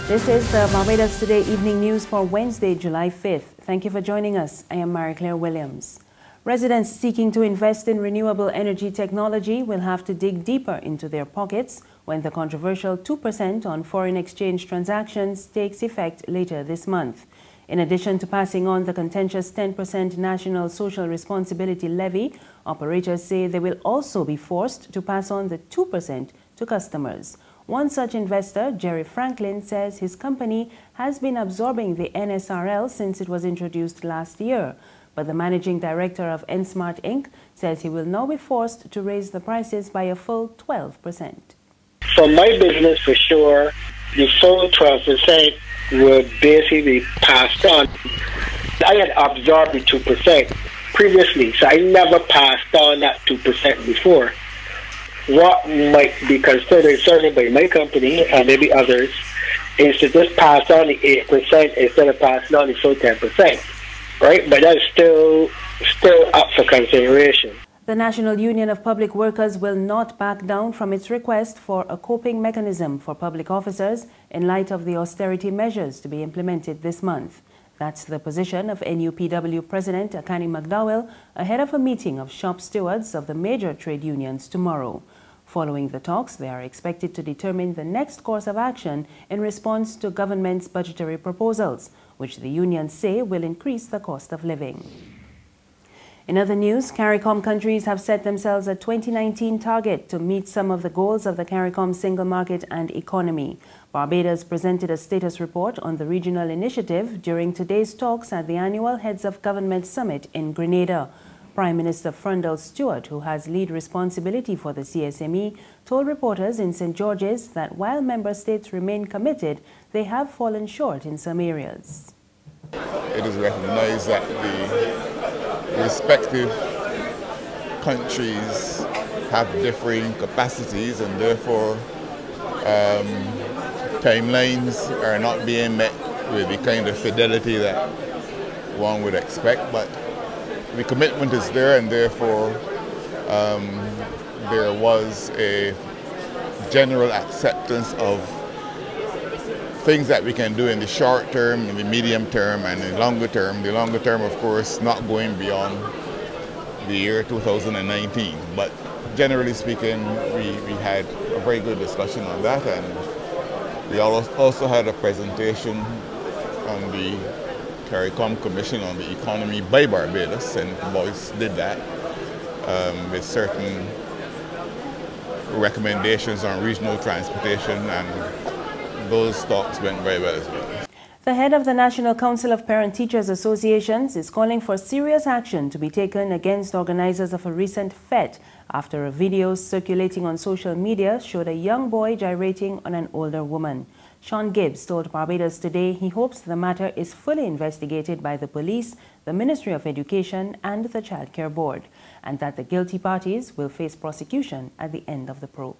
This is the Barbados Today evening news for Wednesday, July 5th. Thank you for joining us. I am Marie-Claire Williams. Residents seeking to invest in renewable energy technology will have to dig deeper into their pockets when the controversial 2% on foreign exchange transactions takes effect later this month. In addition to passing on the contentious 10% national social responsibility levy, operators say they will also be forced to pass on the 2% to customers. One such investor, Jerry Franklin, says his company has been absorbing the NSRL since it was introduced last year. But the managing director of NSmart Inc. says he will now be forced to raise the prices by a full 12%. For my business, for sure, the full 12% would basically be passed on. I had absorbed the 2% previously, so I never passed on that 2% before. What might be considered, certainly by my company and maybe others, is to just pass on the 8% instead of passing on the full 10%, right? But that's still up for consideration. The National Union of Public Workers will not back down from its request for a coping mechanism for public officers in light of the austerity measures to be implemented this month. That's the position of NUPW President Akani McDowell ahead of a meeting of shop stewards of the major trade unions tomorrow. Following the talks, they are expected to determine the next course of action in response to government's budgetary proposals, which the unions say will increase the cost of living. In other news, CARICOM countries have set themselves a 2019 target to meet some of the goals of the CARICOM single market and economy. Barbados presented a status report on the regional initiative during today's talks at the annual Heads of Government Summit in Grenada. Prime Minister Frundle Stewart, who has lead responsibility for the CSME, told reporters in St. George's that while member states remain committed, they have fallen short in some areas. It is recognized that the respective countries have differing capacities and therefore timelines are not being met with the kind of fidelity that one would expect, but the commitment is there, and therefore there was a general acceptance of things that we can do in the short term, in the medium term, and in the longer term. The longer term, of course, not going beyond the year 2019. But generally speaking, we had a very good discussion on that, and we also had a presentation on the CARICOM Commission on the Economy by Barbados, and Boyce did that with certain recommendations on regional transportation, and those talks went very well as well. The head of the National Council of Parent-Teachers Associations is calling for serious action to be taken against organizers of a recent fete after a video circulating on social media showed a young boy gyrating on an older woman. Sean Gibbs told Barbados Today he hopes the matter is fully investigated by the police, the Ministry of Education and the Child Care Board, and that the guilty parties will face prosecution at the end of the probe.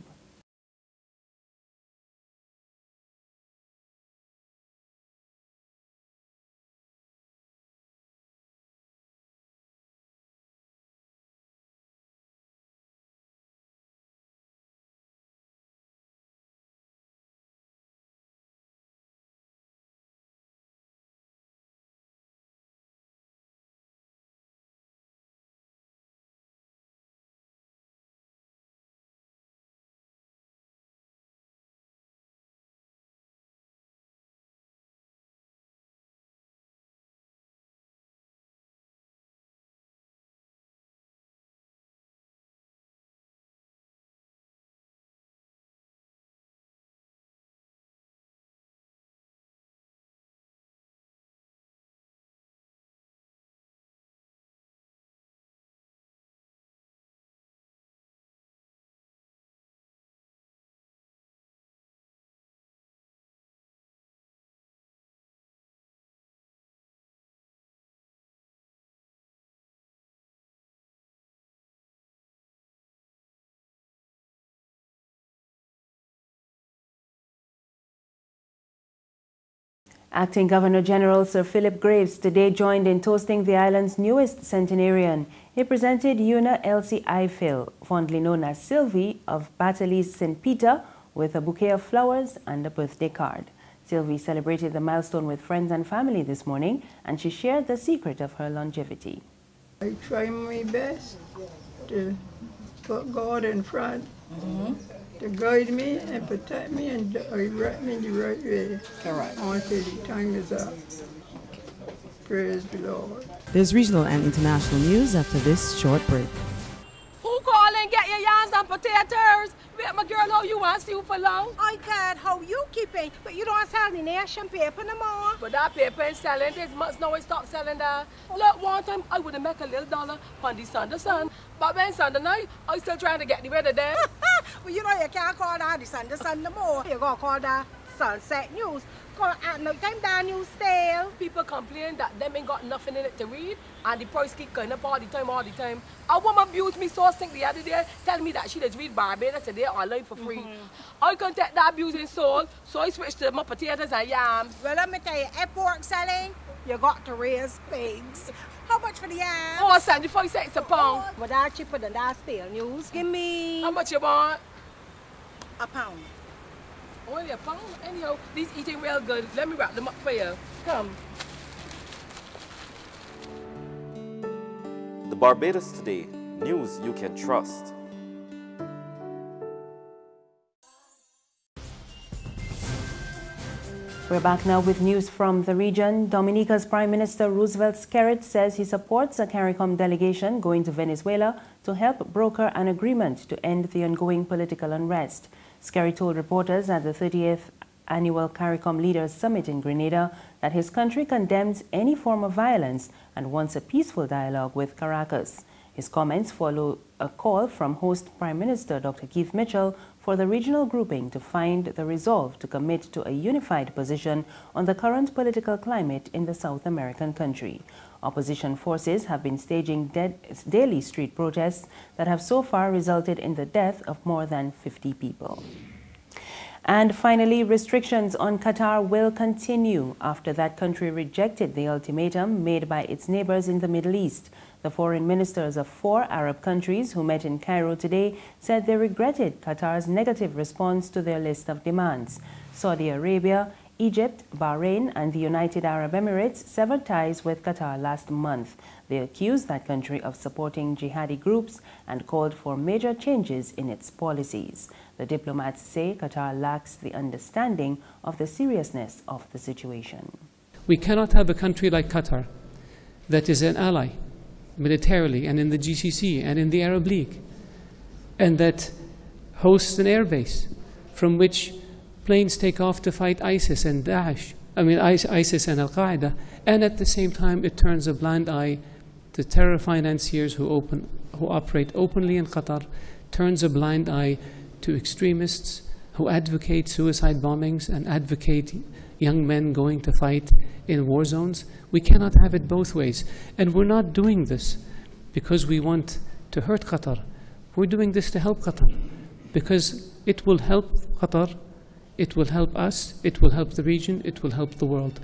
Acting Governor General Sir Philip Graves today joined in toasting the island's newest centenarian. He presented Una Elsie Eiffel, fondly known as Sylvie, of Batley's St. Peter, with a bouquet of flowers and a birthday card. Sylvie celebrated the milestone with friends and family this morning, and she shared the secret of her longevity. I try my best to put God in front, to guide me and protect me and direct me the right way. Correct. Until the time is up. Praise the Lord. There's regional and international news after this short break. Who call and get your yams and potatoes? Wait, my girl, how you want to see you for long? I can't how you keeping, but you don't sell the nation paper no more. But that paper ain't selling. This month now I stop selling that. Look, one time I would have make a little dollar on the Sunday sun. But when Sunday night, I still trying to get the weather there. Well, you know you can't call that the Sunday sun no more. You're going to call that sunset news. Because at no time that news stale. People complain that them ain't got nothing in it to read, and the price keep going up all the time. A woman abused me so sick the other day, telling me that she does read Barbados Today online for free. I can't take that abusing soul, so I switched to my potatoes and yams. Well, let me tell you, at pork selling, you got to raise pigs. How much for the yams? Oh, 75 cents a pound. But that's cheaper than that stale news. Give me How much you want? a pound. Only a pound? Anyhow, these eating real good. Let me wrap them up for you. Come. The Barbados Today, news you can trust. We're back now with news from the region. Dominica's Prime Minister Roosevelt Skerrit says he supports a CARICOM delegation going to Venezuela to help broker an agreement to end the ongoing political unrest. Skerrit told reporters at the 30th Annual CARICOM Leaders Summit in Grenada that his country condemns any form of violence and wants a peaceful dialogue with Caracas. His comments follow a call from host Prime Minister Dr. Keith Mitchell for the regional grouping to find the resolve to commit to a unified position on the current political climate in the South American country. Opposition forces have been staging daily street protests that have so far resulted in the death of more than 50 people. And finally, restrictions on Qatar will continue after that country rejected the ultimatum made by its neighbors in the Middle East. The foreign ministers of 4 Arab countries who met in Cairo today said they regretted Qatar's negative response to their list of demands. Saudi Arabia, Egypt, Bahrain and the United Arab Emirates severed ties with Qatar last month. They accused that country of supporting jihadi groups and called for major changes in its policies. The diplomats say Qatar lacks the understanding of the seriousness of the situation. We cannot have a country like Qatar that is an ally militarily and in the GCC and in the Arab League, and that hosts an airbase from which planes take off to fight ISIS and Daesh, ISIS and Al-Qaeda, and at the same time it turns a blind eye to terror financiers who operate openly in Qatar, turns a blind eye to extremists who advocate suicide bombings and advocate young men going to fight in war zones. We cannot have it both ways. And we're not doing this because we want to hurt Qatar. We're doing this to help Qatar because it will help Qatar, it will help us, it will help the region, it will help the world.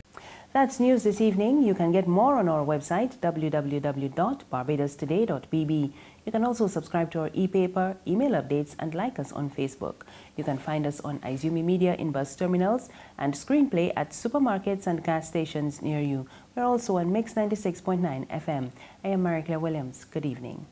That's news this evening. You can get more on our website, www.barbadostoday.bb. You can also subscribe to our e-paper, email updates, and like us on Facebook. You can find us on Izumi Media in bus terminals and Screenplay at supermarkets and gas stations near you. We're also on Mix 96.9 FM. I am Marie Claire Williams. Good evening.